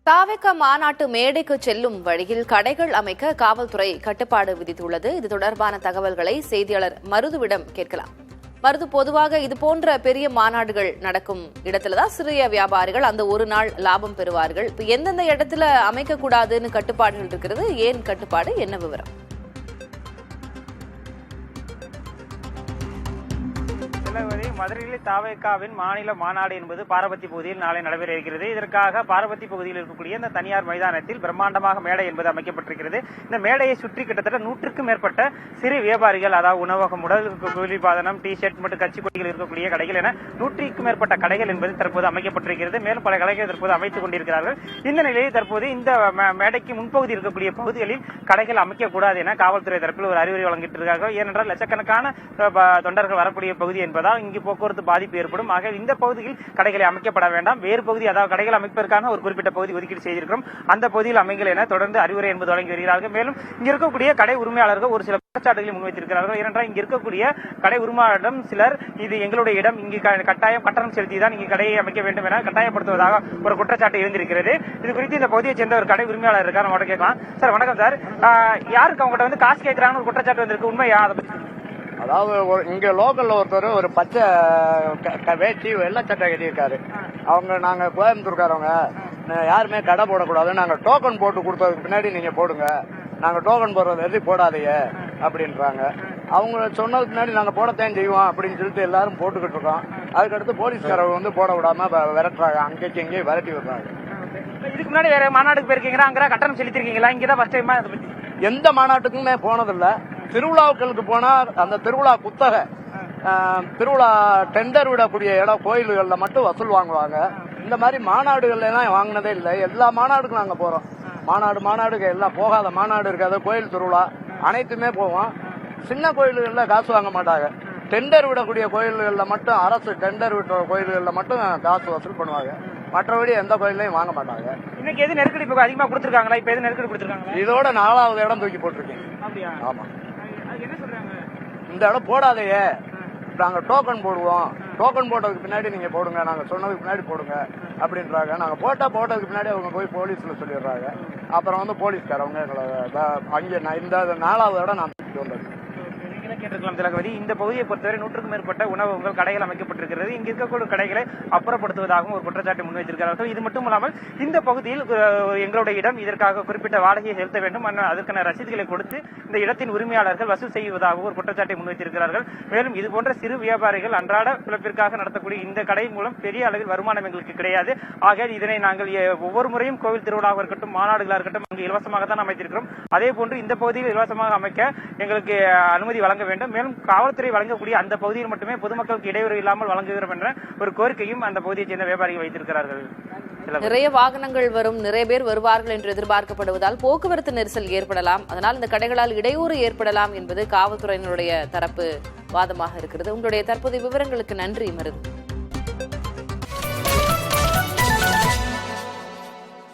தாவேக மாநாட்டு மேடைக்கு செல்லும் வழியில் கடைகள் அமைக்க காவல்துறை கட்டுப்பாடு விதித்துள்ளது. இது தொடர்பான தகவல்களை செய்தியாளர் மருதுவிடம் கேட்கலாம். மருது, பொதுவாக இதுபோன்ற பெரிய மாநாடுகள் நடக்கும் இடத்துலதான் சிறிய வியாபாரிகள் அந்த ஒரு நாள் லாபம் பெறுவார்கள். இப்ப எந்தெந்த இடத்துல அமைக்கக்கூடாதுன்னு கட்டுப்பாடுகள் இருக்கிறது, ஏன் கட்டுப்பாடு, என்ன விவரம்? மதுரையில் தாவேகாவின் மாநில மாநாடு என்பது பாரபத்தி பகுதியில் நாளை நடைபெற இருக்கிறது. இதற்காக பாரபத்தி பகுதியில் இருக்கக்கூடிய இந்த தனியார் மைதானத்தில் பிரம்மாண்டமாக மேடை என்பது அமைக்கப்பட்டிருக்கிறது. இந்த மேடையை சுற்றி கிட்டத்தட்ட 100க்கும் மேற்பட்ட சிறு வியாபாரிகள், அதாவது உணவகம், உடல் குளிர்பாதனம், டி ஷர்ட் மற்றும் கட்சி கொடிகள் இருக்கக்கூடிய கடைகள் என 100க்கும் மேற்பட்ட கடைகள் என்பது தற்போது அமைக்கப்பட்டிருக்கிறது. மேலும் பல கடைகள் தற்போது அமைத்துக் கொண்டிருக்கிறார்கள். இந்த நிலையில் தற்போது இந்த மேடைக்கு முன்பகுதி இருக்கக்கூடிய பகுதிகளில் கடைகள் அமைக்கக்கூடாது என காவல்துறை தரப்பில் ஒரு அறிவுரை வழங்கிட்டு இருக்கார்கள். ஏனென்றால் லட்சக்கணக்கான தொண்டர்கள் வரக்கூடிய பகுதி என்பதால் இங்கு போக்குவரத்து பாதிப்பு ஏற்படும். ஆக இந்த பகுதியில் கடைகளை அமைக்கப்பட வேண்டாம், வேறு பகுதி, அதாவது கடைகள் அமைப்பதற்கான ஒரு குறிப்பிட்ட பகுதி ஒதுக்கீடு செய்திருக்கிறோம், அந்த பகுதியில் அமைங்கள் என தொடர்ந்து அறிவுரை என்பது வழங்கி வருகிறார்கள். மேலும் இங்க இருக்கக்கூடிய கடை உரிமையாளர்கள் ஒரு சில குற்றச்சாட்டுகளை முன்வைத்திருக்கிறார்கள். ஏனென்றால் இங்க இருக்கக்கூடிய கடை உரிமையாளரிடம் சிலர் இது எங்களுடைய இடம், இங்கு கட்டாயம் கட்டணம் செலுத்திதான் இங்கு கடையை அமைக்க வேண்டும் என கட்டாயப்படுத்துவதாக ஒரு குற்றச்சாட்டு இருந்திருக்கிறது. இது குறித்து இந்த பகுதியை சேர்ந்த ஒரு கடை உரிமையாளர் இருக்கார், நம்ம கேட்கலாம். சார் வணக்கம் சார், யாருக்கு அவங்ககிட்ட வந்து காசு கேட்கிறாங்கன்னு ஒரு குற்றச்சாட்டு வந்திருக்கு, உண்மையா? அதை பத்தி அதாவது இங்க லோக்கல்ல ஒருத்தர் ஒரு பச்சை வேட்டி வெள்ளை சட்டை கட்டியிருக்காரு. நாங்க கோயம்புத்தூர்காரவங்க, யாருமே கடை போடக்கூடாது, நாங்க டோக்கன் போட்டு கொடுத்ததுக்கு பின்னாடி நீங்க போடுங்க, நாங்க டோக்கன் போடுறது எது போடாதீங்க அப்படின்றாங்க. அவங்க சொன்னதுக்கு பின்னாடி நாங்க போடத்தான் செய்வோம் அப்படின்னு சொல்லிட்டு எல்லாரும் போட்டுக்கிட்டு இருக்கோம். அதுக்கடுத்து போலீஸ்காரங்க வந்து போட விடாம விரட்டுறாங்க, அங்கேயும் இங்கேயும் விரட்டி விடுறாங்க. இதுக்கு முன்னாடி வேற மாநாட்டுக்கு போயிருக்கீங்களா? அங்க கட்டணம் செலுத்திருக்கீங்களா? இங்கதான் ஃபர்ஸ்ட் டைமா? எந்த மாநாட்டுக்குமே போனதில்ல. திருவிழாக்களுக்கு போனா அந்த திருவிழா குத்தகை, திருவிழா டெண்டர் விடக்கூடிய இடம் கோயில்கள்ல மட்டும் வசூல் வாங்குவாங்க. இந்த மாதிரி மாநாடுகள்ல எல்லாம் வாங்கினதே இல்லை. எல்லா மாநாடுக்கும் நாங்க போறோம். மாநாடுக்கு எல்லாம் போகாத மாநாடு இருக்காது, கோயில் திருவிழா அனைத்துமே போவோம். சின்ன கோயில்கள்ல காசு வாங்க மாட்டாங்க. டெண்டர் விடக்கூடிய கோயில்கள்ல மட்டும், அரசு டெண்டர் விட்ட கோயில்கள்ல மட்டும் காசு வசூல் பண்ணுவாங்க. மற்றபடி எந்த கோயிலையும் வாங்க மாட்டாங்க. இன்னைக்கு எது நெருக்கடி அதிகமா கொடுத்திருக்காங்களா? இப்ப எது நெருக்கடி கொடுத்திருக்காங்க? இதோட 4வது இடம் தூக்கி போட்டிருக்கேன். ஆமா, இந்த இடம் போடாதையே, நாங்க டோக்கன் போடுவோம், டோக்கன் போட்டதுக்கு பின்னாடி நீங்க போடுங்க, நாங்க சொன்னதுக்கு பின்னாடி போடுங்க அப்படின்றாங்க. நாங்க போட்டதுக்கு பின்னாடி அவங்க போய் போலீஸ்ல சொல்லிடுறாங்க. அப்புறம் வந்து போலீஸ்காரவங்க எங்களை அங்கே இந்த 4வது இடம் நான் வந்தது. கேட்டிருக்கலாம் திலகவதி, இந்த பகுதியை பொறுத்தவரை 100க்கும் மேற்பட்ட உணவகங்கள், கடைகள் அமைக்கப்பட்டிருக்கிறது. இங்க இருக்கக்கூடிய கடைகளை அப்புறப்படுத்துவதாகவும் ஒரு குற்றச்சாட்டை முன்வைத்திருக்கிறார்கள். இது மட்டும் இல்லாமல் இந்த பகுதியில் எங்களுடைய இடம், இதற்காக குறிப்பிட்ட வாடகையை செலுத்த வேண்டும், அதற்கான ரசீதுகளை கொடுத்து இந்த இடத்தின் உரிமையாளர்கள் வசூல் செய்வதாகவும் ஒரு குற்றச்சாட்டை முன்வைத்திருக்கிறார்கள். மேலும் இதுபோன்ற சிறு வியாபாரிகள் அன்றாட பிழைப்பிற்காக நடத்தக்கூடிய இந்த கடை மூலம் பெரிய அளவில் வருமானம் எங்களுக்கு கிடையாது. ஆக இதனை நாங்கள் ஒவ்வொரு முறையும் கோவில் திருவிழாவாக இருக்கட்டும், மாநாடுகளாக இருக்கட்டும், அங்கு இலவசமாக தான் அமைத்திருக்கிறோம். அதே போன்று இந்த பகுதியில் இலவசமாக அமைக்க எங்களுக்கு அனுமதி வழங்க வேண்டும். மேலும் காவல்துறை வழங்கக்கூடிய அந்த பகுதியில் மட்டுமே பொதுமக்களுக்கு இடையூறு இல்லாமல் வழங்குகிறோம் என்ற ஒரு கோரிக்கையும் அந்த பகுதியை சேர்ந்த வியாபாரிகள் வைத்திருக்கிறார்கள். நிறைய வாகனங்கள் வரும், நிறைய பேர் வருவார்கள் என்று எதிர்பார்க்கப்படுவதால் போக்குவரத்து நெரிசல் ஏற்படலாம், அதனால் இந்த கடைகளால் இடையூறு ஏற்படலாம் என்பது காவல்துறையினுடைய தரப்பு வாதமாக இருக்கிறது. உங்களுடைய தற்போதைய விவரங்களுக்கு நன்றி மருது.